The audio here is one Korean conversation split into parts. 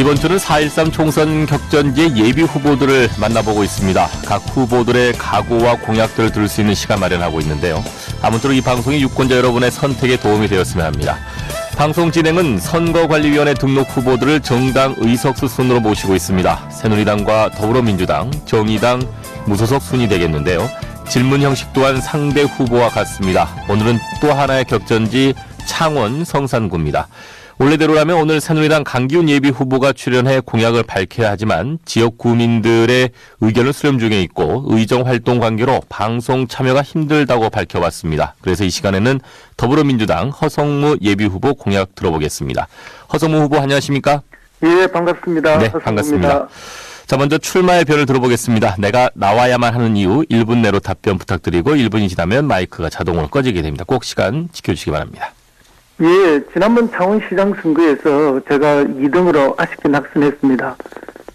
이번 주는 4.13 총선 격전지의 예비 후보들을 만나보고 있습니다. 각 후보들의 각오와 공약들을 들을 수 있는 시간 마련하고 있는데요. 아무쪼록 이 방송이 유권자 여러분의 선택에 도움이 되었으면 합니다. 방송 진행은 선거관리위원회 등록 후보들을 정당 의석수 순으로 모시고 있습니다. 새누리당과 더불어민주당, 정의당, 무소속 순이 되겠는데요. 질문 형식 또한 상대 후보와 같습니다. 오늘은 또 하나의 격전지 창원 성산구입니다. 원래대로라면 오늘 새누리당 강기훈 예비 후보가 출연해 공약을 밝혀야 하지만 지역 구민들의 의견을 수렴 중에 있고 의정 활동 관계로 방송 참여가 힘들다고 밝혀왔습니다. 그래서 이 시간에는 더불어민주당 허성무 예비 후보 공약 들어보겠습니다. 허성무 후보 안녕하십니까? 예, 반갑습니다. 네, 허성무입니다. 반갑습니다. 자, 먼저 출마의 별을 들어보겠습니다. 내가 나와야만 하는 이유 1분 내로 답변 부탁드리고 1분이 지나면 마이크가 자동으로 꺼지게 됩니다. 꼭 시간 지켜주시기 바랍니다. 예, 지난번 창원시장 선거에서 제가 2등으로 아쉽게 낙선했습니다.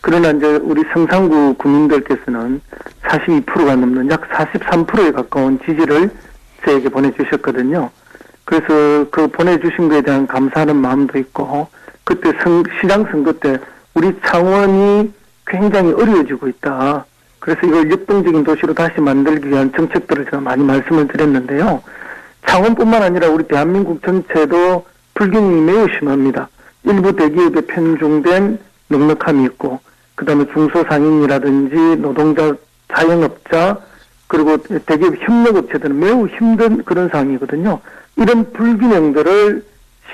그러나 이제 우리 성산구 구민들께서는 42%가 넘는 약 43%에 가까운 지지를 저에게 보내주셨거든요. 그래서 그 보내주신 것에 대한 감사하는 마음도 있고, 그때 시장 선거 때 우리 창원이 굉장히 어려워지고 있다. 그래서 이걸 역동적인 도시로 다시 만들기 위한 정책들을 제가 많이 말씀을 드렸는데요. 창원뿐만 아니라 우리 대한민국 전체도 불균형이 매우 심합니다. 일부 대기업에 편중된 넉넉함이 있고, 그 다음에 중소상인이라든지 노동자, 자영업자, 그리고 대기업 협력업체들은 매우 힘든 그런 상황이거든요. 이런 불균형들을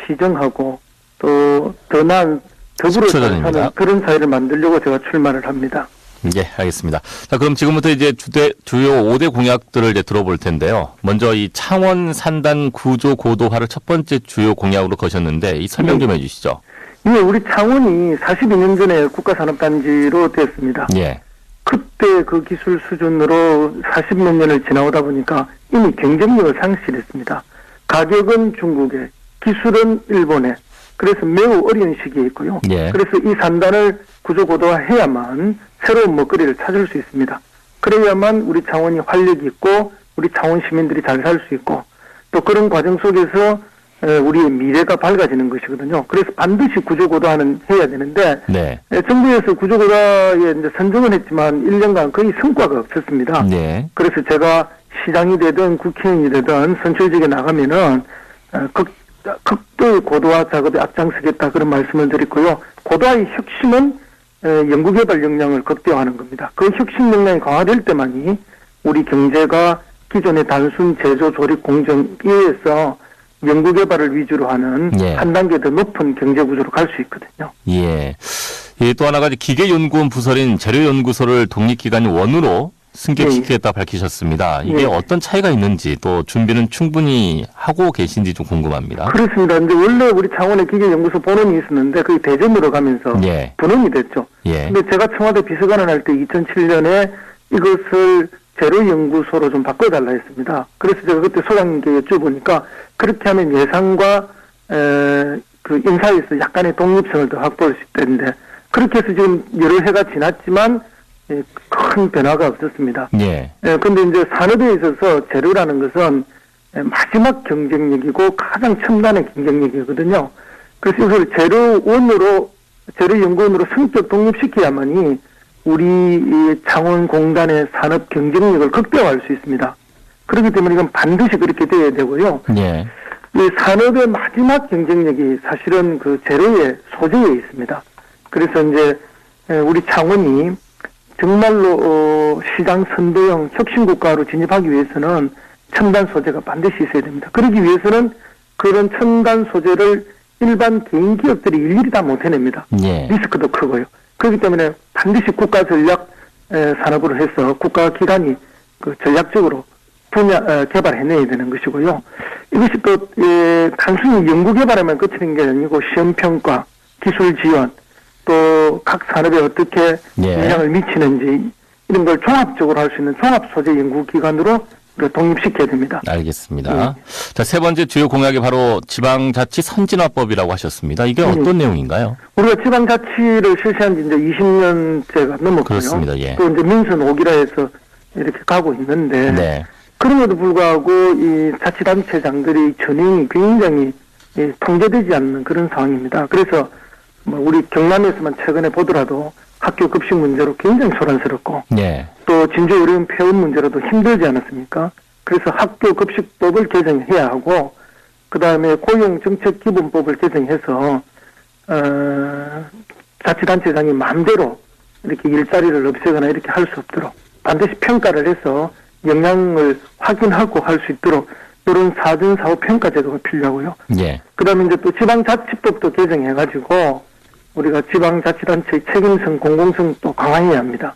시정하고 또 더 나은 더불어 사는 그런 사회를 만들려고 제가 출마를 합니다. 예, 알겠습니다. 자, 그럼 지금부터 이제 주요 5대 공약들을 이제 들어볼 텐데요. 먼저 이 창원 산단 구조 고도화를 첫 번째 주요 공약으로 거셨는데 이 설명 좀 해주시죠. 예, 우리 창원이 42년 전에 국가산업단지로 됐습니다. 예. 그때 그 기술 수준으로 40몇 년을 지나오다 보니까 이미 경쟁력을 상실했습니다. 가격은 중국에, 기술은 일본에. 그래서 매우 어려운 시기에 있고요. 예. 그래서 이 산단을 구조고도화해야만 새로운 먹거리를 찾을 수 있습니다. 그래야만 우리 창원이 활력이 있고 우리 창원 시민들이 잘 살 수 있고 또 그런 과정 속에서 우리의 미래가 밝아지는 것이거든요. 그래서 반드시 구조고도화는 해야 되는데 네. 정부에서 구조고도화에 이제 선정은 했지만 1년간 거의 성과가 없었습니다. 네. 그래서 제가 시장이 되든 국회의원이 되든 선출직에 나가면은 극도의 고도화 작업에 앞장서겠다 그런 말씀을 드렸고요. 고도화의 혁신은 연구개발 역량을 극대화하는 겁니다. 그 혁신 역량이 강화될 때만이 우리 경제가 기존의 단순 제조 조립 공정에서 연구개발을 위주로 하는 예. 한 단계 더 높은 경제구조로 갈 수 있거든요. 예. 예, 또 하나가 기계연구원 부설인 재료연구소를 독립기관 원으로 승격시키겠다 밝히셨습니다. 이게 어떤 차이가 있는지 또 준비는 충분히 하고 계신지 좀 궁금합니다. 그렇습니다. 근데 원래 우리 창원에 기계연구소 본원이 있었는데 그게 대전으로 가면서 분원이 됐죠. 근데 제가 청와대 비서관을 할 때 2007년에 이것을 재료연구소로 좀 바꿔달라 했습니다. 그래서 제가 그때 소장님께 여쭤보니까 그렇게 하면 예산과 그 인사에서 약간의 독립성을 더 확보할 수 있다는데 그렇게 해서 지금 여러 해가 지났지만 큰 변화가 없었습니다. 그런데 이제 산업에 있어서 재료라는 것은 마지막 경쟁력이고 가장 첨단의 경쟁력이거든요. 그래서 이걸 재료연구원으로 성격 독립시켜야만이 우리 창원공단의 산업 경쟁력을 극대화할 수 있습니다. 그렇기 때문에 이건 반드시 그렇게 돼야 되고요. 이 산업의 마지막 경쟁력이 사실은 그 재료의 소재에 있습니다. 그래서 이제 우리 창원이 정말로 시장 선도형 혁신국가로 진입하기 위해서는 첨단 소재가 반드시 있어야 됩니다. 그러기 위해서는 그런 첨단 소재를 일반 개인 기업들이 일일이 다 못 해냅니다. 리스크도 크고요. 그렇기 때문에 반드시 국가 전략 산업으로 해서 국가 기관이 그 전략적으로 개발해내야 되는 것이고요. 이것이 또 단순히 연구 개발에만 그치는 게 아니고 시험 평가, 기술 지원, 또 각 산업에 어떻게 영향을 미치는지 이런 걸 종합적으로 할 수 있는 종합소재 연구기관으로 독립시켜야 됩니다. 알겠습니다. 자, 세 번째 주요 공약이 바로 지방자치 선진화법이라고 하셨습니다. 이게 어떤 내용인가요? 우리가 지방자치를 실시한 지 이제 20년째가 넘었고요. 그렇습니다. 또 이제 민선 5기라 해서 이렇게 가고 있는데 그럼에도 불구하고 이 자치단체장들이 전형이 굉장히 통제되지 않는 그런 상황입니다. 그래서 뭐 우리 경남에서만 최근에 보더라도 학교 급식 문제로 굉장히 소란스럽고 네. 또 진주 어려운 폐업 문제로도 힘들지 않았습니까? 그래서 학교 급식법을 개정해야 하고 그다음에 고용정책기본법을 개정해서 자치단체장이 마음대로 이렇게 일자리를 없애거나 이렇게 할 수 없도록 반드시 평가를 해서 영향을 확인하고 할 수 있도록 이런 사전 사후 평가 제도가 필요하고요. 예. 그다음에 이제 또 지방자치법도 개정해가지고 우리가 지방자치단체의 책임성, 공공성 또 강화해야 합니다.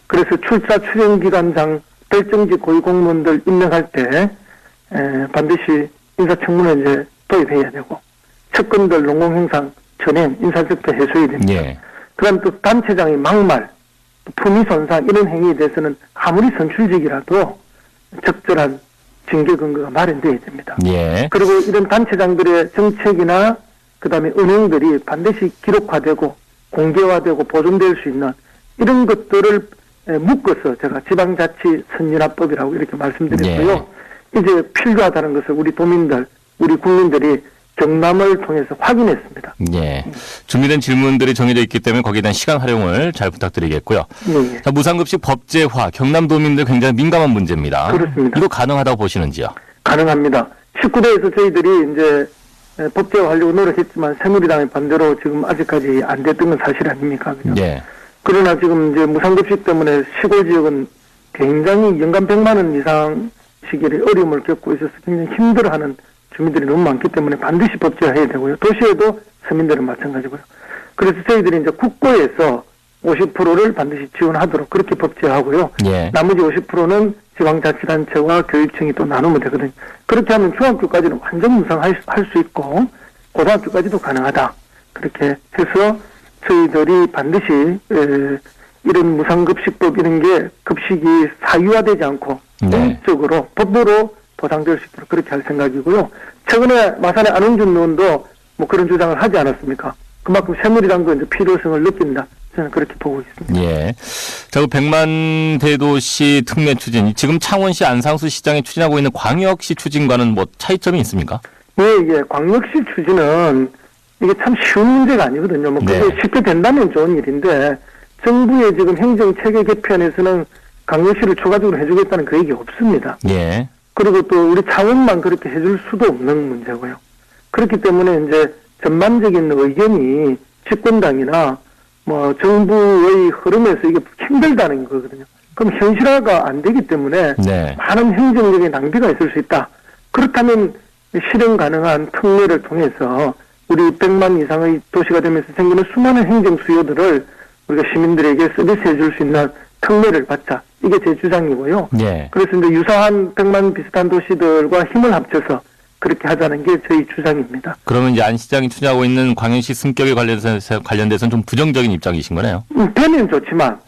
그래서 출사 추정기관장 결정직 고위공무원들 임명할 때 반드시 인사청문회 이제 도입해야 되고 측근들 농공행상 전행 인사적도 해소해야 됩니다. 예. 그다음 또 단체장의 막말, 품위 손상 이런 행위에 대해서는 아무리 선출직이라도 적절한 징계 근거가 마련돼야 됩니다. 예. 그리고 이런 단체장들의 정책이나 그다음에 은행들이 반드시 기록화되고 공개화되고 보존될 수 있는 이런 것들을 묶어서 제가 지방자치 선진화법이라고 이렇게 말씀드렸고요. 이제 필요하다는 것을 우리 도민들, 우리 국민들이 경남을 통해서 확인했습니다. 예. 준비된 질문들이 정해져 있기 때문에 거기에 대한 시간 활용을 잘 부탁드리겠고요. 네. 자, 무상급식 법제화, 경남도민들 굉장히 민감한 문제입니다. 그렇습니다. 이거 가능하다고 보시는지요? 가능합니다. 19대에서 저희들이 이제 법제화하려고 노력했지만 새누리당의 반대로 지금 아직까지 안 됐던 건 사실 아닙니까? 그죠? 예. 그러나 지금 이제 무상급식 때문에 시골 지역은 굉장히 연간 100만 원 이상 시기의 어려움을 겪고 있어서 굉장히 힘들어하는 주민들이 너무 많기 때문에 반드시 법제화해야 되고요. 도시에도 서민들은 마찬가지고요. 그래서 저희들이 이제 국고에서 50%를 반드시 지원하도록 그렇게 법제화하고요. 예. 나머지 50%는 지방자치단체와 교육청이 또 나누면 되거든요. 그렇게 하면 중학교까지는 완전 무상할 수 있고 고등학교까지도 가능하다. 그렇게 해서 저희들이 반드시 이런 무상급식법 이런 게 급식이 사유화되지 않고 공적으로 법으로 보상될 수 있도록 그렇게 할 생각이고요. 최근에 마산의 안홍준 의원도 뭐 그런 주장을 하지 않았습니까? 그만큼 새누리당도 이제 필요성을 느낀다. 저는 그렇게 보고 있습니다. 예. 자, 그 100만 대도시 특례 추진, 지금 창원시 안상수 시장이 추진하고 있는 광역시 추진과는 뭐 차이점이 있습니까? 예. 광역시 추진은 이게 참 쉬운 문제가 아니거든요. 뭐 그게 쉽게 된다면 좋은 일인데 정부의 지금 행정 체계 개편에서는 광역시를 추가적으로 해주겠다는 그 얘기 없습니다. 예. 그리고 또 우리 창원만 그렇게 해줄 수도 없는 문제고요. 그렇기 때문에 이제 전반적인 의견이 집권당이나 뭐 정부의 흐름에서 이게 힘들다는 거거든요. 그럼 현실화가 안 되기 때문에 많은 행정력의 낭비가 있을 수 있다. 그렇다면 실행 가능한 특례를 통해서 우리 100만 이상의 도시가 되면서 생기는 수많은 행정 수요들을 우리가 시민들에게 서비스해 줄 수 있는 특례를 받자. 이게 제 주장이고요. 그래서 이제 유사한 100만 비슷한 도시들과 힘을 합쳐서 그렇게 하자는 게 저희 주장입니다. 그러면 이제 안 시장이 추진하고 있는 광역시 승격에 관련돼서는 좀 부정적인 입장이신 거네요. 되면 좋지만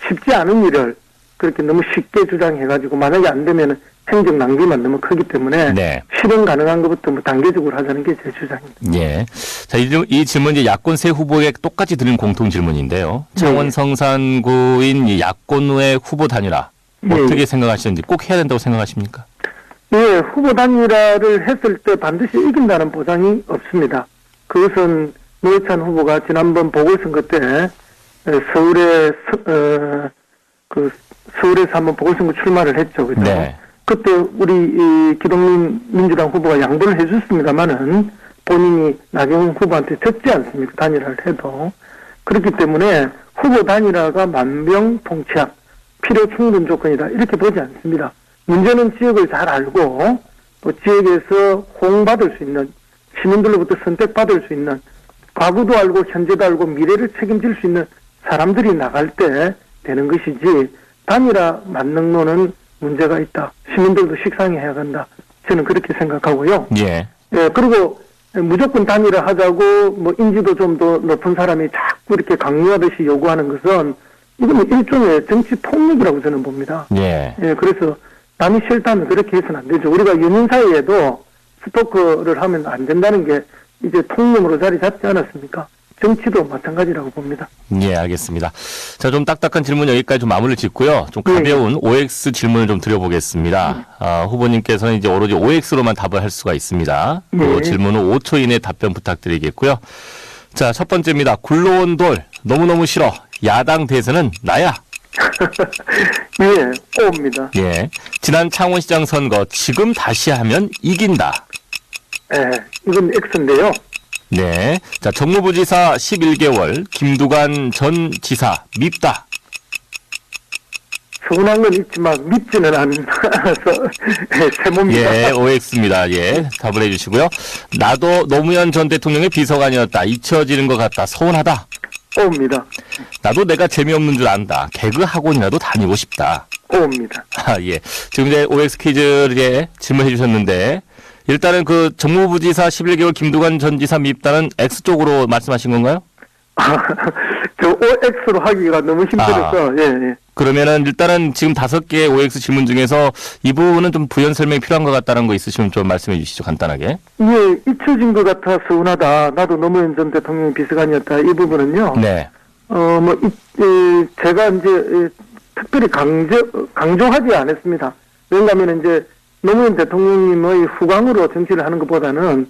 쉽지 않은 일을 그렇게 너무 쉽게 주장해가지고 만약에 안 되면 행정 낭비만 너무 크기 때문에 실행 가능한 것부터 뭐 단계적으로 하자는 게 제 주장입니다. 예. 자, 이 질문 이제 야권 세 후보에게 똑같이 드린 공통 질문인데요. 창원 성산구인 이 야권의 후보 단일화 어떻게 생각하시는지 꼭 해야 된다고 생각하십니까? 예, 후보 단일화를 했을 때 반드시 이긴다는 보장이 없습니다. 그것은 노회찬 후보가 지난번 보궐선거 때 서울에서 한번 보궐선거 출마를 했죠. 그죠? 그때 우리 기동민 민주당 후보가 양보를 해줬습니다만은 본인이 나경원 후보한테 졌지 않습니까? 단일화를 해도. 그렇기 때문에 후보 단일화가 만병통치약, 필요 충분 조건이다. 이렇게 보지 않습니다. 문제는 지역을 잘 알고 또 지역에서 호응받을 수 있는 시민들로부터 선택받을 수 있는 과거도 알고 현재도 알고 미래를 책임질 수 있는 사람들이 나갈 때 되는 것이지 단일화 만능론은 문제가 있다. 시민들도 식상해야 한다. 저는 그렇게 생각하고요. 그리고 무조건 단일화 하자고 뭐 인지도 좀 더 높은 사람이 자꾸 이렇게 강요하듯이 요구하는 것은 이건 일종의 정치 폭력이라고 저는 봅니다. 그래서 남이 싫다면 그렇게 해서는 안 되죠. 우리가 연인 사이에도 스토커를 하면 안 된다는 게 이제 통념으로 자리 잡지 않았습니까? 정치도 마찬가지라고 봅니다. 예, 알겠습니다. 자, 좀 딱딱한 질문 여기까지 좀 마무리를 짓고요. 좀 가벼운 OX 질문을 좀 드려보겠습니다. 후보님께서는 이제 오로지 OX로만 답을 할 수가 있습니다. 질문은 5초 이내 답변 부탁드리겠고요. 자, 첫 번째입니다. 굴러온 돌 너무너무 싫어. 야당 대세는 나야. 예, O입니다. 예. 지난 창원시장 선거 지금 다시 하면 이긴다. 예, 이건 X인데요. 네. 자, 정무부지사 11개월, 김두관 전 지사 밉다. 서운한 건 있지만 밉지는 않아서 세모입니다. 예, OX입니다. 예, 답을 해주시고요. 나도 노무현 전 대통령의 비서관이었다. 잊혀지는 것 같다. 서운하다. O입니다. 나도 내가 재미없는 줄 안다. 개그 학원이라도 다니고 싶다. O입니다. 아, 예. 지금 이제 OX 퀴즈에 질문해 주셨는데, 일단은 그 정무부지사 11개월 김두관 전 지사 밉다는 X 쪽으로 말씀하신 건가요? 저 OX로 하기가 너무 힘들어서, 예, 예. 그러면은 일단은 지금 5개의 OX 질문 중에서 이 부분은 좀 부연 설명이 필요한 것 같다는 거 있으시면 좀 말씀해 주시죠, 간단하게. 예, 잊혀진 것 같아 서운하다. 나도 노무현 전 대통령 비서관이었다. 이 부분은요. 네. 제가 이제 특별히 강조하지 않았습니다. 왜냐하면 이제 노무현 대통령님의 후광으로 정치를 하는 것보다는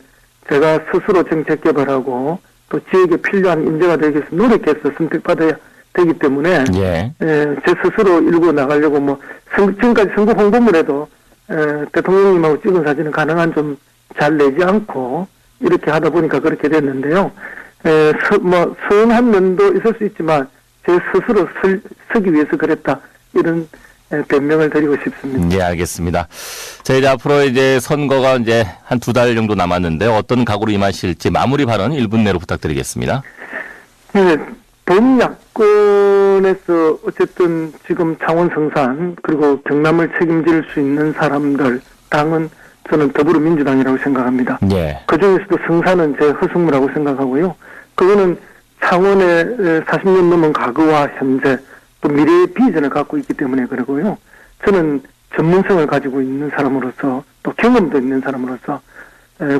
제가 스스로 정책 개발하고 또 지역에 필요한 인재가 되기 위해서 노력해서 선택받아야 되기 때문에 예. 제 스스로 일구 나가려고 뭐 지금까지 선거 홍보물에도 대통령님하고 찍은 사진은 가능한 좀 잘 내지 않고 이렇게 하다 보니까 그렇게 됐는데요. 서운한 면도 있을 수 있지만 제 스스로 서기 위해서 그랬다 이런 변명을 드리고 싶습니다. 예, 알겠습니다. 자, 이제 앞으로 이제 선거가 이제 한 2달 정도 남았는데 어떤 각오로 임하실지 마무리 발언 1분 내로 부탁드리겠습니다. 네, 본 야권에서 어쨌든 지금 창원 성산 그리고 경남을 책임질 수 있는 사람들 당은 저는 더불어민주당이라고 생각합니다. 예. 그중에서도 성산은 제 허승무라고 생각하고요. 그거는 창원의 40년 넘은 과거와 현재 또 미래의 비전을 갖고 있기 때문에 그러고요. 저는 전문성을 가지고 있는 사람으로서 또 경험도 있는 사람으로서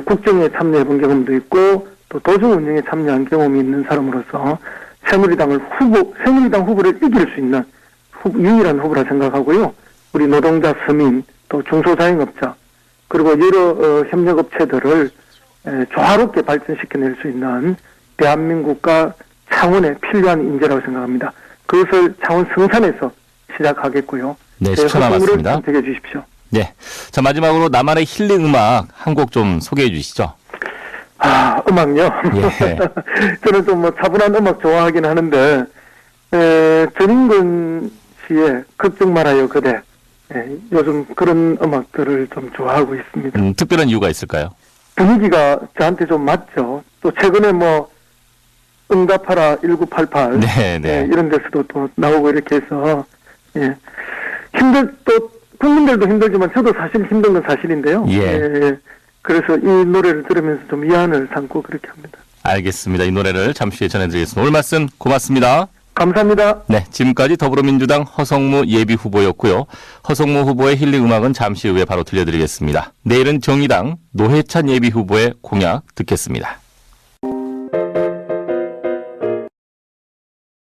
국정에 참여해본 경험도 있고 또 도정 운영에 참여한 경험이 있는 사람으로서 새누리당 후보를 이길 수 있는 유일한 후보라 생각하고요. 우리 노동자, 서민, 또 중소자영업자 그리고 여러 협력업체들을 조화롭게 발전시켜낼 수 있는 대한민국과 창원에 필요한 인재라고 생각합니다. 그것을 창원 성산에서 시작하겠고요. 네, 10초 남았습니다. 선택해 주십시오. 네. 자, 마지막으로 나만의 힐링 음악 한 곡 좀 소개해 주시죠. 음악요? 예. 저는 좀 뭐 차분한 음악 좋아하긴 하는데, 전인권 씨의 걱정 말아요, 그대. 요즘 그런 음악들을 좀 좋아하고 있습니다. 특별한 이유가 있을까요? 분위기가 저한테 좀 맞죠. 또 최근에 뭐, 응답하라 1988. 네. 이런 데서도 또 나오고 이렇게 해서, 예. 또, 국민들도 힘들지만 저도 사실 힘든 건 사실인데요. 예. 그래서 이 노래를 들으면서 좀 위안을 삼고 그렇게 합니다. 알겠습니다. 이 노래를 잠시 후에 전해드리겠습니다. 오늘 말씀 고맙습니다. 감사합니다. 네, 지금까지 더불어민주당 허성무 예비후보였고요. 허성무 후보의 힐링 음악은 잠시 후에 바로 들려드리겠습니다. 내일은 정의당 노회찬 예비후보의 공약 듣겠습니다.